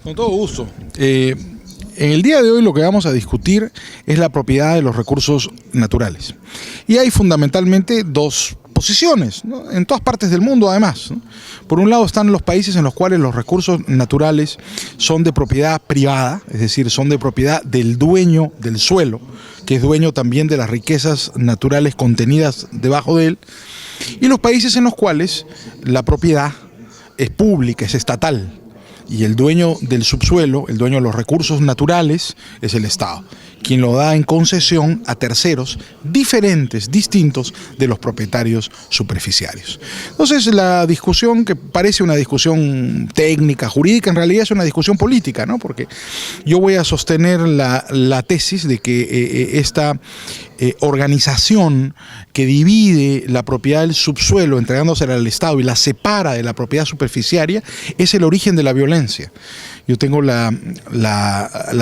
Con todo gusto. En el día de hoy lo que vamos a discutir es la propiedad de los recursos naturales. Y hay fundamentalmente dos posiciones, ¿no?, en todas partes del mundo además, ¿no? Por un lado están los países en los cuales los recursos naturales son de propiedad privada, es decir, son de propiedad del dueño del suelo, que es dueño también de las riquezas naturales contenidas debajo de él, y los países en los cuales la propiedad es pública, es estatal. Y el dueño del subsuelo, el dueño de los recursos naturales, es el Estado, quien lo da en concesión a terceros diferentes, distintos de los propietarios superficiarios. Entonces la discusión, que parece una discusión técnica, jurídica, en realidad es una discusión política, ¿no? Porque yo voy a sostener la tesis de que esta organización que divide la propiedad del subsuelo entregándosela al Estado y la separa de la propiedad superficiaria es el origen de la violencia. Yo tengo la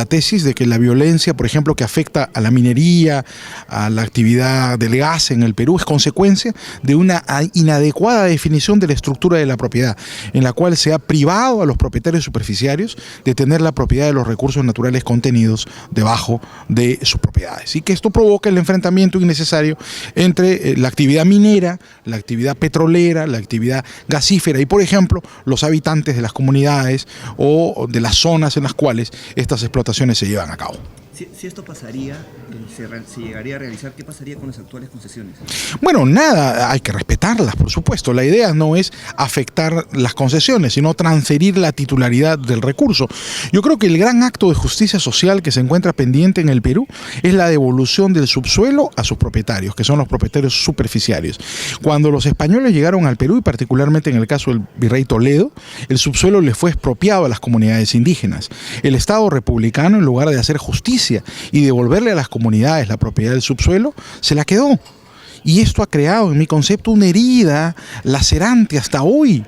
tesis de que la violencia, por ejemplo, que afecta a la minería, a la actividad del gas en el Perú, es consecuencia de una inadecuada definición de la estructura de la propiedad, en la cual se ha privado a los propietarios superficiarios de tener la propiedad de los recursos naturales contenidos debajo de sus propiedades. Y que esto provoca el enfrentamiento innecesario entre la actividad minera, la actividad petrolera, la actividad gasífera y, por ejemplo, los habitantes de las comunidades o de las zonas en las cuales estas explotaciones se llevan a cabo. Si esto pasaría, se llegaría a realizar, ¿qué pasaría con las actuales concesiones? Bueno, nada, hay que respetarlas, por supuesto. La idea no es afectar las concesiones, sino transferir la titularidad del recurso. Yo creo que el gran acto de justicia social que se encuentra pendiente en el Perú es la devolución del subsuelo a sus propietarios, que son los propietarios superficiarios. Cuando los españoles llegaron al Perú, y particularmente en el caso del virrey Toledo, el subsuelo les fue expropiado a las comunidades indígenas. El Estado republicano, en lugar de hacer justicia y devolverle a las comunidades la propiedad del subsuelo, se la quedó. Y esto ha creado, en mi concepto, una herida lacerante hasta hoy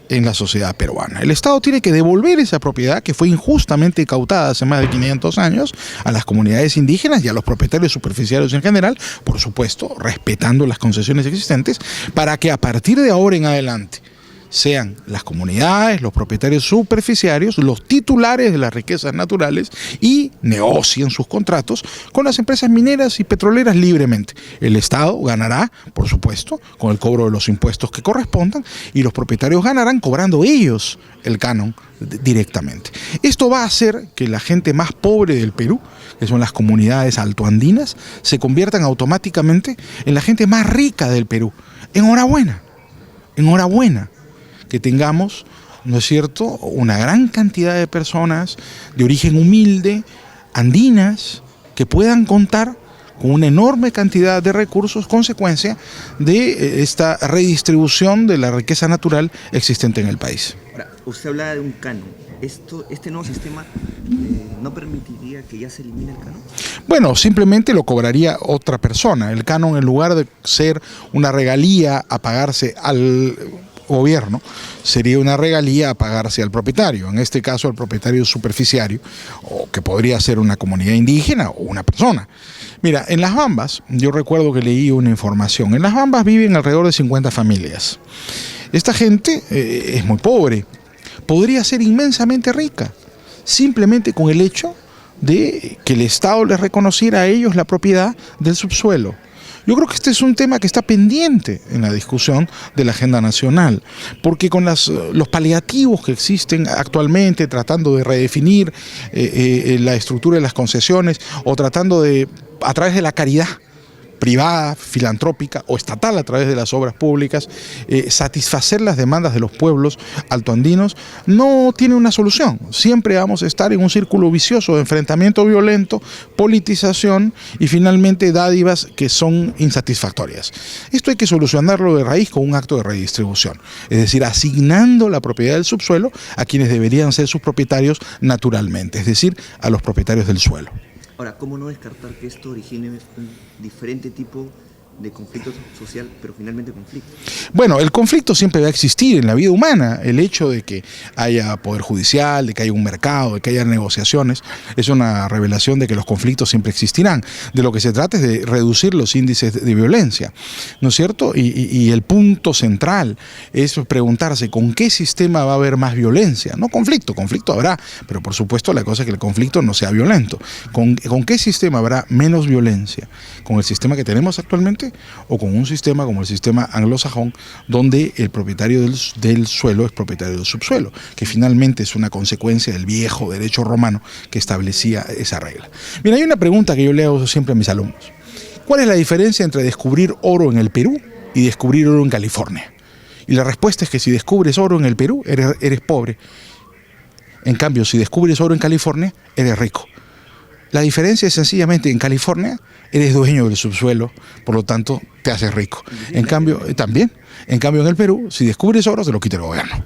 en la sociedad peruana. El Estado tiene que devolver esa propiedad que fue injustamente cautada hace más de 500 años a las comunidades indígenas y a los propietarios superficiarios en general, por supuesto, respetando las concesiones existentes, para que a partir de ahora en adelante sean las comunidades, los propietarios superficiarios, los titulares de las riquezas naturales y negocien sus contratos con las empresas mineras y petroleras libremente. El Estado ganará, por supuesto, con el cobro de los impuestos que correspondan, y los propietarios ganarán cobrando ellos el canon directamente. Esto va a hacer que la gente más pobre del Perú, que son las comunidades altoandinas, se conviertan automáticamente en la gente más rica del Perú. Enhorabuena, enhorabuena. Que tengamos, ¿no es cierto?, una gran cantidad de personas de origen humilde, andinas, que puedan contar con una enorme cantidad de recursos, consecuencia de esta redistribución de la riqueza natural existente en el país. Ahora, usted hablaba de un canon. ¿Este nuevo sistema no permitiría que ya se elimine el canon? Bueno, simplemente lo cobraría otra persona. El canon, en lugar de ser una regalía a pagarse al gobierno, sería una regalía a pagarse al propietario, en este caso al propietario superficiario, o que podría ser una comunidad indígena o una persona. Mira, en Las Bambas, yo recuerdo que leí una información, en Las Bambas viven alrededor de 50 familias. Esta gente es muy pobre, podría ser inmensamente rica, simplemente con el hecho de que el Estado les reconociera a ellos la propiedad del subsuelo. Yo creo que este es un tema que está pendiente en la discusión de la agenda nacional, porque con los paliativos que existen actualmente, tratando de redefinir la estructura de las concesiones o tratando de, a través de la caridad privada, filantrópica o estatal a través de las obras públicas, satisfacer las demandas de los pueblos altoandinos, no tiene una solución. Siempre vamos a estar en un círculo vicioso de enfrentamiento violento, politización y finalmente dádivas que son insatisfactorias. Esto hay que solucionarlo de raíz con un acto de redistribución, es decir, asignando la propiedad del subsuelo a quienes deberían ser sus propietarios naturalmente, es decir, a los propietarios del suelo. Ahora, ¿cómo no descartar que esto origine un diferente tipo de conflicto social, pero finalmente conflicto? Bueno, el conflicto siempre va a existir en la vida humana. El hecho de que haya poder judicial, de que haya un mercado, de que haya negociaciones, es una revelación de que los conflictos siempre existirán. De lo que se trata es de reducir los índices de violencia, ¿no es cierto? Y el punto central es preguntarse con qué sistema va a haber más violencia. No conflicto habrá, pero por supuesto la cosa es que el conflicto no sea violento. ¿Con qué sistema habrá menos violencia? ¿Con el sistema que tenemos actualmente o con un sistema como el sistema anglosajón, donde el propietario del suelo es propietario del subsuelo, que finalmente es una consecuencia del viejo derecho romano que establecía esa regla? Bien, hay una pregunta que yo le hago siempre a mis alumnos. ¿Cuál es la diferencia entre descubrir oro en el Perú y descubrir oro en California? Y la respuesta es que si descubres oro en el Perú, eres pobre. En cambio, si descubres oro en California, eres rico. La diferencia es sencillamente en California eres dueño del subsuelo, por lo tanto te haces rico. En cambio, en el Perú, si descubres oro, te lo quita el gobierno.